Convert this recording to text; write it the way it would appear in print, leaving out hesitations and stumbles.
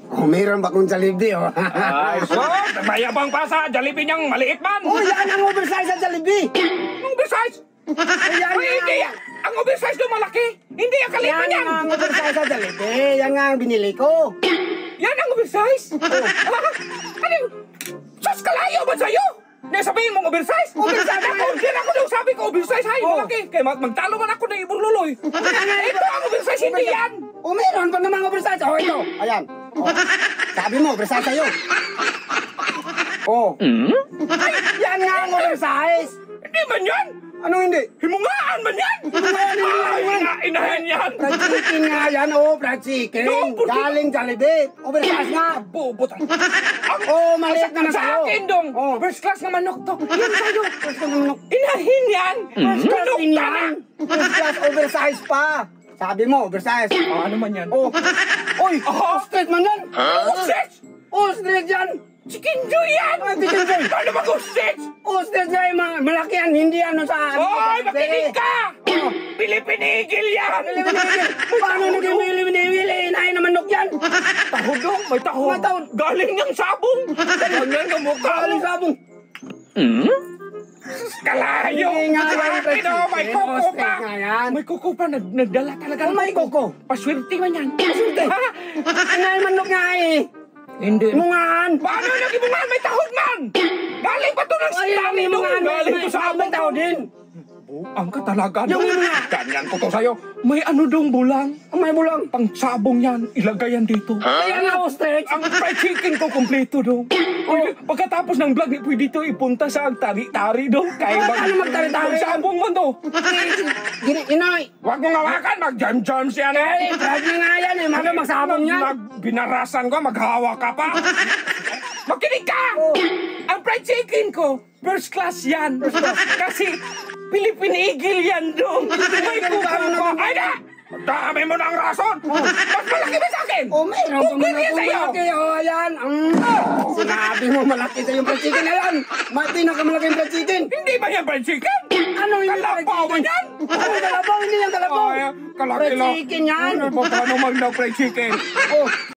Oh, meron ba kong Jollibee, oh? Ay, so, mayabang pa sa Jollibee niyang maliit man. Oh, yan ang oversize sa Jollibee. Oversize? Yan Uy, hindi yan. Ang oversize doon malaki. Hindi ang kalipan yan. Yan ang oversize sa Jollibee. Yan nga ang binili ko. Yan ang oversize? Ano? Sus, kalayo ba sa'yo? Hindi, sabihin mong oversize? Oversize ako. Yan ako daw sabi ko, oversize. Hay, malaki. Kaya magtalo man ako na iburluloy. Ito ang oversize, hindi yan. Oh, meron pa namang oversize. Oh, ito. Ayan. Oh. Sabi mo, oversize sa'yo. Oh. Ay, yan nga ang oversize. Hindi man yan. Ano hindi? Himungaan man yan. Inahin yan. Fried chicken nga yan, oh. Fried chicken. Galing Jollibee. Oversize nga. Bobot. Oh, maliit na Sa sa'yo. akin dong. Oh. First class na manok to. Yan sa'yo. First class na manok. Inahin yan. First class Manok din ka na. yan. First class oversize pa. Sabi mo, oversize. Ano man yan? Oh. Oy, ostrich man yan. Ostrich! Ostrich yan. Chicken joy yan! Ay, chicken joy. Paano mag-ostrich? Ostrich yan, malaki yan. Hindi ano sa... Oy, makinig ka! Oh. Pilipinigil yan! Paano naging Pilipinigil? Inahin na manok yan. Tahod dong, may tahod. May tahod. Galing niyang sabong. Ganyan ang mukha. Galing sabong. Kalayo! Hindi nga yan, Akin, oh, may kuko pa! ostrich nga yan. May kuko pa, nagdala talaga. Oh, may kuko. Paswerte man yan. Paswerte. Inahin manok nga eh. Hindi. Mungaan. Paano nag-ibungan? May tahod man! Galing pa to ng Ay, dami yung nung mungaan. galing to sa May abang tao din. Ang ka talaga. Yung mga. Ganyan ko to sa'yo. May ano dong bulang. May bulang. Pang sabong yan. Ilagay yan dito. Kaya nga ostrich. Ang fried chicken ko kompleto dong. Pagkatapos ng vlog, pwede to ipunta sa tari-tari dong. Kaya Ano magtari-tari? sabong mo to. Inay. Huwag mong hawakan. Mag-jam-jams yan eh. Brad na nga yan eh. Maga magsabong yan. Binarasan ko, maghawa ka pa. Makinig ka! Ang fried chicken ko, first class yan. Kasi Pilipinigil yan dong. May kuko pa. Ay na! Dami mo ng rason. Mas malaki ba sa akin? Oh, meron pa Bukod yan sa'yo. malaki. Oh, ayan. Sinabi mo malaki sa yung fried chicken na yan. May pinakamalaking fried chicken. Hindi ba yan fried chicken? Ano yung fried Kalabaw ba chicken? yan? Ano kalabaw? Hindi yan kalabaw. Ay, kalaki Fried lang. chicken yan. Ano ba paano mag-fried chicken? Oh,